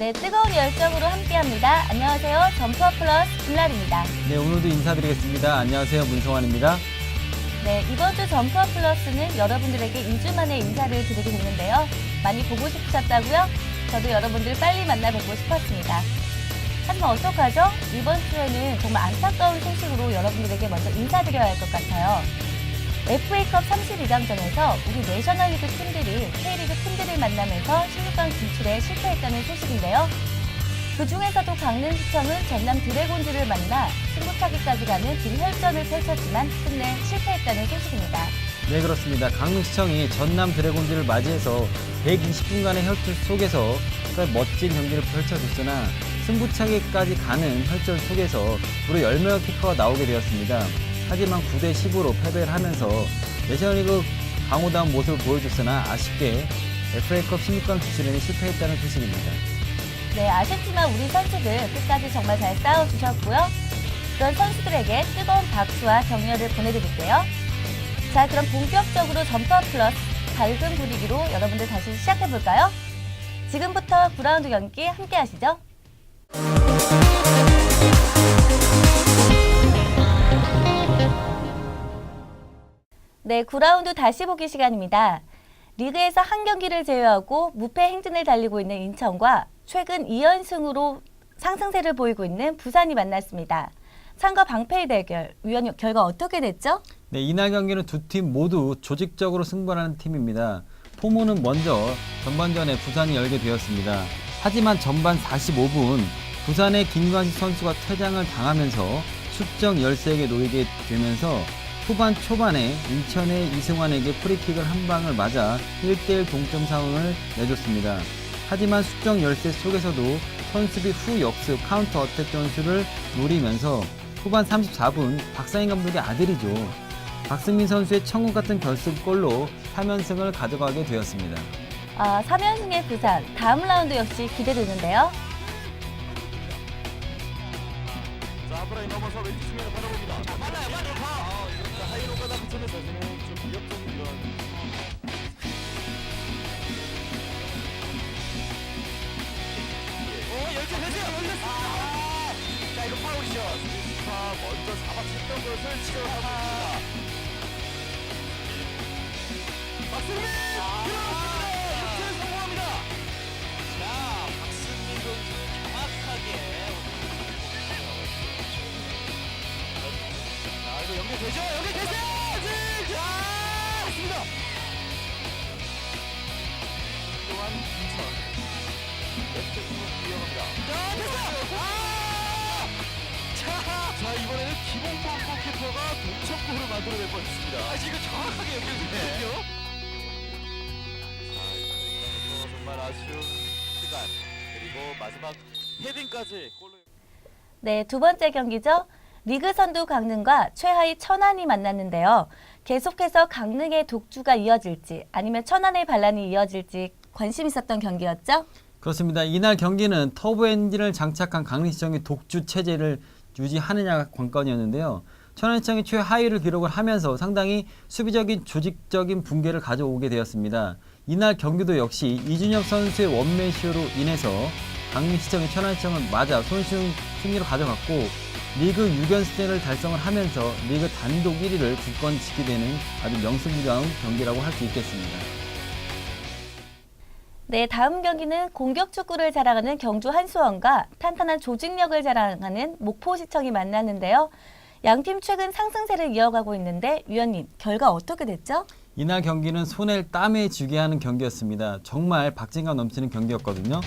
네, 뜨거운 열정으로 함께합니다. 안녕하세요. 점퍼 플러스 김나리입니다. 네, 오늘도 인사드리겠습니다. 안녕하세요. 문성환입니다. 네, 이번 주 점퍼 플러스는 여러분들에게 2주 만에 인사를 드리게 됐는데요. 많이 보고 싶으셨다고요? 저도 여러분들 빨리 만나뵙고 싶었습니다. 하지만 어떡하죠? 이번 주에는 정말 안타까운 소식으로 여러분들에게 먼저 인사드려야 할 것 같아요. FA컵 32강전에서 우리 내셔널리그 팀들이 K리그 팀들을 만나면서 16강 진출에 실패했다는 소식인데요. 그 중에서도 강릉시청은 전남 드래곤즈를 만나 승부차기까지 가는 진혈전을 펼쳤지만 끝내 실패했다는 소식입니다. 네, 그렇습니다. 강릉시청이 전남 드래곤즈를 맞이해서 120분간의 혈투 속에서 멋진 경기를 펼쳐줬으나 승부차기까지 가는 혈전 속에서 무려 10명의 키퍼가 나오게 되었습니다. 하지만 9대 10으로 패배를 하면서 내셔널리그 강호다운 모습을 보여줬으나 아쉽게 FA컵 16강 진출에는 실패했다는 소식입니다. 네, 아쉽지만 우리 선수들 끝까지 정말 잘 싸워주셨고요. 그런 선수들에게 뜨거운 박수와 격려를 보내드릴게요. 자, 그럼 본격적으로 점퍼 플러스 밝은 분위기로 여러분들 다시 시작해볼까요? 지금부터 9라운드 경기 함께 하시죠. 네, 9라운드 다시 보기 시간입니다. 리그에서 한 경기를 제외하고 무패 행진을 달리고 있는 인천과 최근 2연승으로 상승세를 보이고 있는 부산이 만났습니다. 상과 방패의 대결, 위원 결과 어떻게 됐죠? 네, 이날 경기는 두 팀 모두 조직적으로 승부하는 팀입니다. 포문은 먼저 전반전에 부산이 열게 되었습니다. 하지만 전반 45분 부산의 김관식 선수가 퇴장을 당하면서 수적 13개 놓이게 되면서 후반 초반에 인천의 이승환에게 프리킥을 한 방을 맞아 1대1 동점 상황을 내줬습니다. 하지만 수적 열세 속에서도 선수비 후 역습 카운터 어택 전술을 노리면서 후반 34분 박상인 감독의 아들이죠. 박승민 선수의 천국 같은 결승골로 3연승을 가져가게 되었습니다. 3연승의 부산, 다음 라운드 역시 기대되는데요. 자, 앞으로 넘어서 왼쪽 측면을 바라봅니다. 자, 빨라요, 빨리 가! 자, 하이로가 붙으면서 좀 위협적인 이런. 열정 해세요! 열렸습니다! 자, 이거 파울이죠. 수비수가 먼저 잡아챘던 것을 치료합니다. 박승민! 들어갔습니다! 역전 성공합니다! 자, 박승민 선수 정확하게 자, 이거 연결되죠? 연결되세요! 자, 맞습니다! 또한 인천. 왼쪽으로 이어갑니다. 자, 됐어요! 자, 이번에는 김홍범 골키퍼가 동점골을 만들어낼 뻔했습니다. 지금 정확하게 연결됐거든요. 자, 이번에는 정말 아쉬운 시간. 그리고 마지막 헤딩까지 골로. 네, 두 번째 경기죠. 리그 선두 강릉과 최하위 천안이 만났는데요. 계속해서 강릉의 독주가 이어질지 아니면 천안의 반란이 이어질지 관심 있었던 경기였죠? 그렇습니다. 이날 경기는 터보 엔진을 장착한 강릉시청의 독주 체제를 유지하느냐가 관건이었는데요. 천안시청이 최하위를 기록을 하면서 상당히 수비적인 조직적인 붕괴를 가져오게 되었습니다. 이날 경기도 역시 이준혁 선수의 원맨쇼로 인해서 강릉시청이 천안시청을 맞아 손쉬운 승리로 가져갔고 리그 6연승을 달성을 하면서 리그 단독 1위를 굳건히 지키게 되는 아주 명승부다운 경기라고 할 수 있겠습니다. 네, 다음 경기는 공격 축구를 자랑하는 경주 한수원과 탄탄한 조직력을 자랑하는 목포시청이 만났는데요. 양팀 최근 상승세를 이어가고 있는데 위원님, 결과 어떻게 됐죠? 이날 경기는 손을 땀에 쥐게 하는 경기였습니다. 정말 박진감 넘치는 경기였거든요.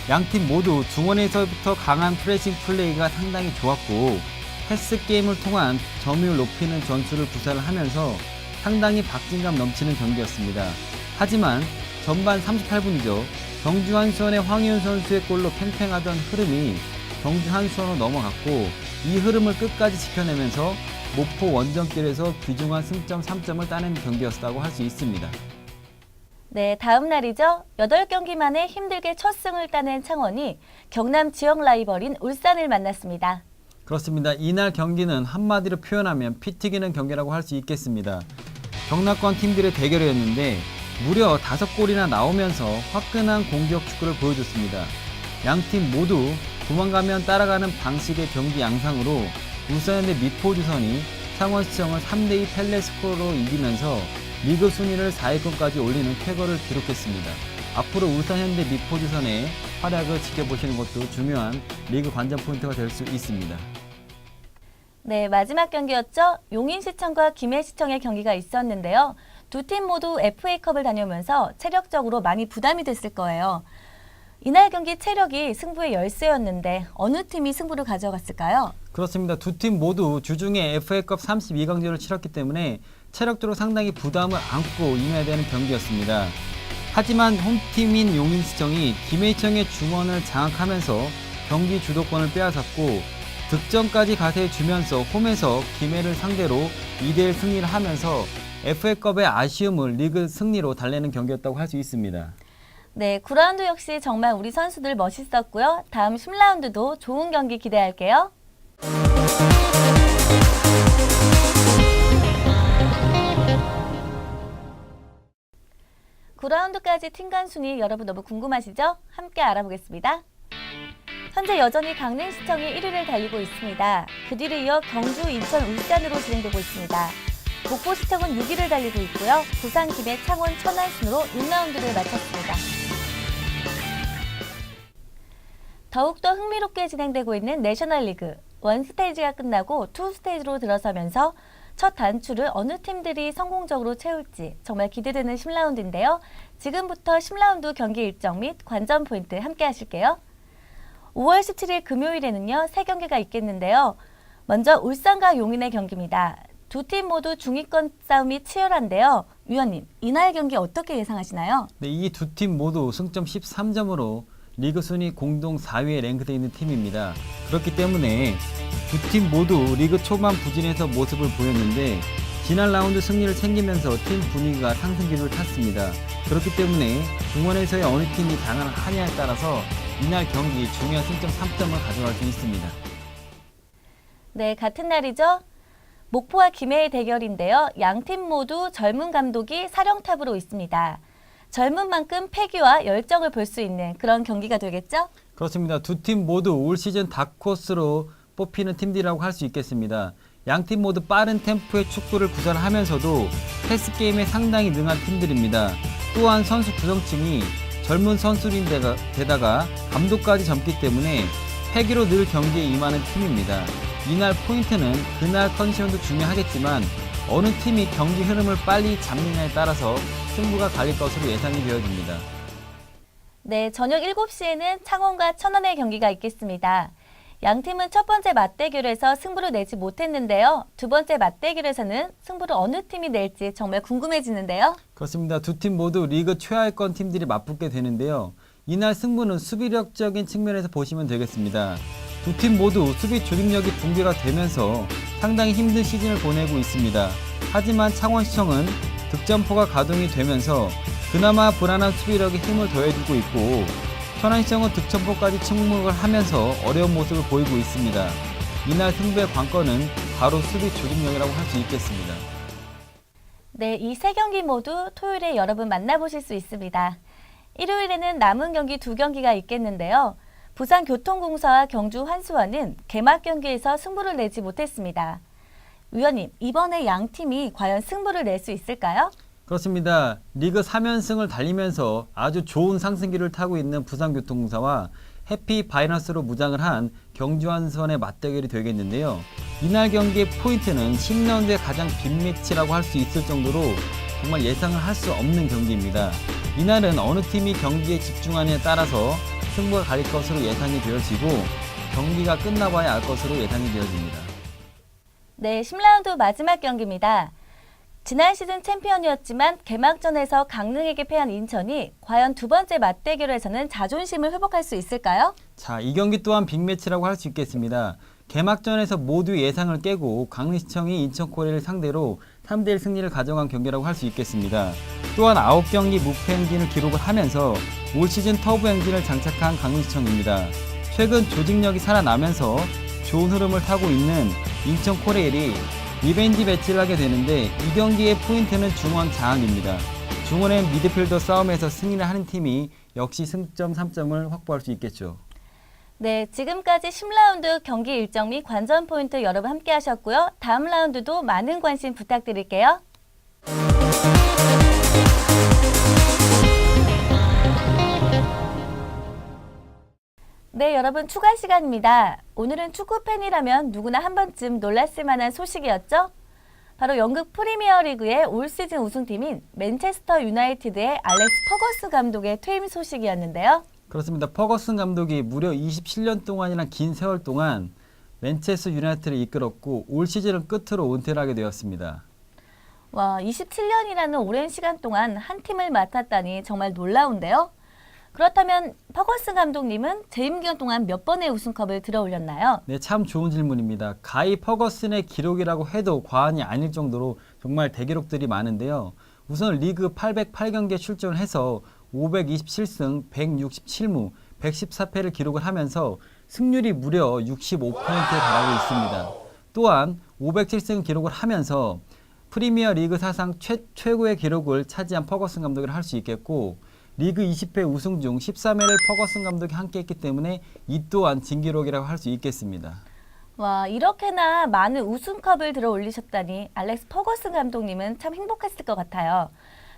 양팀 모두 중원에서부터 강한 프레싱 플레이가 상당히 좋았고 패스 게임을 통한 점유율 높이는 전술을 구사를 하면서 상당히 박진감 넘치는 경기였습니다. 하지만 전반 38분이죠. 경주 한수원의 황희훈 선수의 골로 팽팽하던 흐름이 경주 한수원으로 넘어갔고 이 흐름을 끝까지 지켜내면서 목포 원정길에서 귀중한 승점 3점을 따낸 경기였다고 할 수 있습니다. 네, 다음 날이죠. 8경기 만에 힘들게 첫 승을 따낸 창원이 경남 지역 라이벌인 울산을 만났습니다. 그렇습니다. 이날 경기는 한마디로 표현하면 피 튀기는 경기라고 할 수 있겠습니다. 경남권 팀들의 대결이었는데 무려 5골이나 나오면서 화끈한 공격 축구를 보여줬습니다. 양팀 모두 도망가면 따라가는 방식의 경기 양상으로 울산현대 미포주선이 창원시청을 3대2 펠레스코어로 이기면서 리그 순위를 4위권까지 올리는 쾌거를 기록했습니다. 앞으로 울산현대 미포주선의 활약을 지켜보시는 것도 중요한 리그 관전 포인트가 될 수 있습니다. 네, 마지막 경기였죠. 용인시청과 김해시청의 경기가 있었는데요. 두 팀 모두 FA컵을 다녀오면서 체력적으로 많이 부담이 됐을 거예요. 이날 경기 체력이 승부의 열쇠였는데 어느 팀이 승부를 가져갔을까요? 그렇습니다. 두 팀 모두 주중에 FA컵 32강전을 치렀기 때문에 체력적으로 상당히 부담을 안고 임해야 되는 경기였습니다. 하지만 홈팀인 용인시청이 김해시청의 중원을 장악하면서 경기 주도권을 빼앗았고 득점까지 가세해 주면서 홈에서 김해를 상대로 2대1 승리를 하면서 FA컵의 아쉬움을 리그 승리로 달래는 경기였다고 할 수 있습니다. 네, 9라운드 역시 정말 우리 선수들 멋있었고요. 다음 10라운드도 좋은 경기 기대할게요. 9라운드까지 팀간 순위 여러분 너무 궁금하시죠? 함께 알아보겠습니다. 현재 여전히 강릉시청이 1위를 달리고 있습니다. 그 뒤를 이어 경주, 인천, 울산으로 진행되고 있습니다. 목포시청은 6위를 달리고 있고요. 부산, 김해, 창원, 천안 순으로 6라운드를 마쳤습니다. 더욱더 흥미롭게 진행되고 있는 내셔널리그. 1스테이지가 끝나고 2스테이지로 들어서면서 첫 단추를 어느 팀들이 성공적으로 채울지 정말 기대되는 10라운드인데요. 지금부터 10라운드 경기 일정 및 관전 포인트 함께 하실게요. 5월 17일 금요일에는요, 3경기가 있겠는데요. 먼저 울산과 용인의 경기입니다. 두 팀 모두 중위권 싸움이 치열한데요. 위원님, 이날 경기 어떻게 예상하시나요? 네, 이 두 팀 모두 승점 13점으로 리그 순위 공동 4위에 랭크되어 있는 팀입니다. 그렇기 때문에 두 팀 모두 리그 초반 부진에서 모습을 보였는데 지난 라운드 승리를 챙기면서 팀 분위기가 상승 기류를 탔습니다. 그렇기 때문에 중원에서의 어느 팀이 강하냐에 따라서 이날 경기 중요한 승점 3점을 가져갈 수 있습니다. 네, 같은 날이죠. 목포와 김해의 대결인데요. 양팀 모두 젊은 감독이 사령탑으로 있습니다. 젊은 만큼 패기와 열정을 볼 수 있는 그런 경기가 되겠죠? 그렇습니다. 두 팀 모두 올 시즌 다크호스로 뽑히는 팀들이라고 할 수 있겠습니다. 양팀 모두 빠른 템포의 축구를 구사하면서도 패스게임에 상당히 능한 팀들입니다. 또한 선수 구성층이 젊은 선수인데다가 감독까지 젊기 때문에 패기로 늘 경기에 임하는 팀입니다. 이날 포인트는 그날 컨디션도 중요하겠지만 어느 팀이 경기 흐름을 빨리 잡느냐에 따라서 승부가 갈릴 것으로 예상이 되어집니다. 네, 저녁 7시에는 창원과 천안의 경기가 있겠습니다. 양 팀은 첫 번째 맞대결에서 승부를 내지 못했는데요. 두 번째 맞대결에서는 승부를 어느 팀이 낼지 정말 궁금해지는데요. 그렇습니다. 두 팀 모두 리그 최하위권 팀들이 맞붙게 되는데요. 이날 승부는 수비력적인 측면에서 보시면 되겠습니다. 두 팀 모두 수비 조직력이 붕괴가 되면서 상당히 힘든 시즌을 보내고 있습니다. 하지만 창원시청은 득점포가 가동이 되면서 그나마 불안한 수비력에 힘을 더해주고 있고 천안시청은 득점포까지 침묵을 하면서 어려운 모습을 보이고 있습니다. 이날 승부의 관건은 바로 수비 조직력이라고 할 수 있겠습니다. 네, 이 세 경기 모두 토요일에 여러분 만나보실 수 있습니다. 일요일에는 남은 경기 2경기가 있겠는데요. 부산교통공사와 경주 환수와는 개막 경기에서 승부를 내지 못했습니다. 위원님, 이번에 양 팀이 과연 승부를 낼 수 있을까요? 그렇습니다. 리그 3연승을 달리면서 아주 좋은 상승기를 타고 있는 부산교통공사와 해피바이너스로 무장을 한 경주환수원의 맞대결이 되겠는데요. 이날 경기의 포인트는 10라운드의 가장 빅매치라고 할 수 있을 정도로 정말 예상을 할 수 없는 경기입니다. 이날은 어느 팀이 경기에 집중하느냐에 따라서 승부가 갈릴 것으로 예상이 되어지고 경기가 끝나봐야 알 것으로 예상이 되어집니다. 네, 10라운드 마지막 경기입니다. 지난 시즌 챔피언이었지만 개막전에서 강릉에게 패한 인천이 과연 두 번째 맞대결에서는 자존심을 회복할 수 있을까요? 자, 이 경기 또한 빅매치라고 할 수 있겠습니다. 개막전에서 모두 예상을 깨고 강릉시청이 인천코리아를 상대로 3대1 승리를 가져간 경기라고 할 수 있겠습니다. 또한 9경기 무패 행진을 기록을 하면서 올 시즌 터보 행진을 장착한 강릉시청입니다. 최근 조직력이 살아나면서 좋은 흐름을 타고 있는 인천코리아이 리벤지 매치를 하게 되는데 이 경기의 포인트는 중원 장악입니다. 중원의 미드필더 싸움에서 승리를 하는 팀이 역시 승점 3점을 확보할 수 있겠죠. 네, 지금까지 10라운드 경기 일정 및 관전 포인트 여러분 함께 하셨고요. 다음 라운드도 많은 관심 부탁드릴게요. 네, 여러분 추가 시간입니다. 오늘은 축구 팬이라면 누구나 한 번쯤 놀랐을 만한 소식이었죠? 바로 영국 프리미어리그의 올 시즌 우승팀인 맨체스터 유나이티드의 알렉스 퍼거슨 감독의 퇴임 소식이었는데요. 그렇습니다. 퍼거슨 감독이 무려 27년 동안이나 긴 세월 동안 맨체스터 유나이티드를 이끌었고 올 시즌을 끝으로 은퇴를 하게 되었습니다. 와, 27년이라는 오랜 시간 동안 한 팀을 맡았다니 정말 놀라운데요. 그렇다면 퍼거슨 감독님은 재임 기간 동안 몇 번의 우승컵을 들어올렸나요? 네, 참 좋은 질문입니다. 가히 퍼거슨의 기록이라고 해도 과언이 아닐 정도로 정말 대기록들이 많은데요. 우선 리그 808경기에 출전을 해서 527승, 167무, 114패를 기록을 하면서 승률이 무려 65%에 달하고 있습니다. 또한 507승 기록을 하면서 프리미어 리그 사상 최고의 기록을 차지한 퍼거슨 감독을 할 수 있겠고 리그 20회 우승 중 13회를 퍼거슨 감독이 함께했기 때문에 이 또한 진기록이라고 할 수 있겠습니다. 와, 이렇게나 많은 우승컵을 들어 올리셨다니 알렉스 퍼거슨 감독님은 참 행복했을 것 같아요.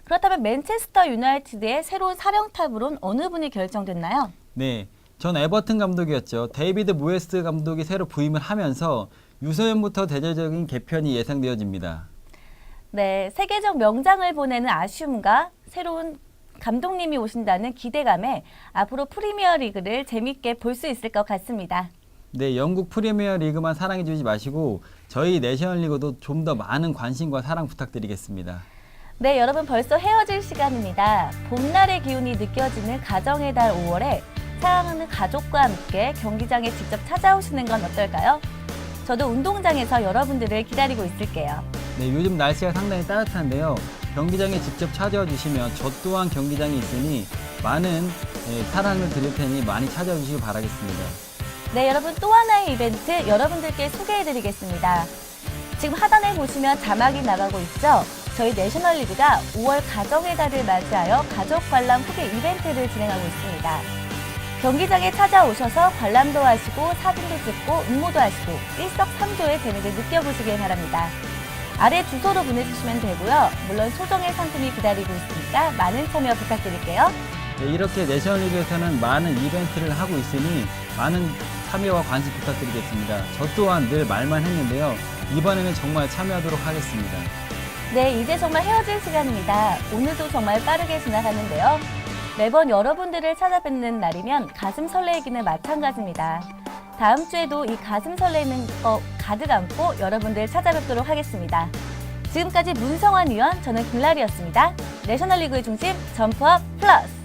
그렇다면 맨체스터 유나이티드의 새로운 사령탑으로는 어느 분이 결정됐나요? 네, 전 에버튼 감독이었죠. 데이비드 모예스 감독이 새로 부임을 하면서 유소년부터 대대적인 개편이 예상되어집니다. 네, 세계적 명장을 보내는 아쉬움과 새로운 감독님이 오신다는 기대감에 앞으로 프리미어 리그를 재밌게 볼 수 있을 것 같습니다. 네, 영국 프리미어 리그만 사랑해 주지 마시고 저희 내셔널 리그도 좀 더 많은 관심과 사랑 부탁드리겠습니다. 네, 여러분 벌써 헤어질 시간입니다. 봄날의 기운이 느껴지는 가정의 달 5월에 사랑하는 가족과 함께 경기장에 직접 찾아오시는 건 어떨까요? 저도 운동장에서 여러분들을 기다리고 있을게요. 네, 요즘 날씨가 상당히 따뜻한데요. 경기장에 직접 찾아와 주시면 저 또한 경기장에 있으니 많은 사랑을 드릴 테니 많이 찾아와 주시기 바라겠습니다. 네, 여러분 또 하나의 이벤트 여러분들께 소개해드리겠습니다. 지금 하단에 보시면 자막이 나가고 있죠? 저희 내셔널리그가 5월 가정의 달을 맞이하여 가족 관람 후기 이벤트를 진행하고 있습니다. 경기장에 찾아오셔서 관람도 하시고 사진도 찍고 응모도 하시고 일석삼조의 재미를 느껴보시길 바랍니다. 아래 주소로 보내주시면 되고요. 물론 소정의 상품이 기다리고 있으니까 많은 참여 부탁드릴게요. 네, 이렇게 내셔널리그에서는 많은 이벤트를 하고 있으니 많은 참여와 관심 부탁드리겠습니다. 저 또한 늘 말만 했는데요. 이번에는 정말 참여하도록 하겠습니다. 네, 이제 정말 헤어질 시간입니다. 오늘도 정말 빠르게 지나가는데요. 매번 여러분들을 찾아뵙는 날이면 가슴 설레기는 마찬가지입니다. 다음 주에도 이 가슴 설레는 거 가득 안고 여러분들 찾아뵙도록 하겠습니다. 지금까지 문성환 위원, 저는 김라리였습니다. 내셔널리그의 중심 점프업 플러스!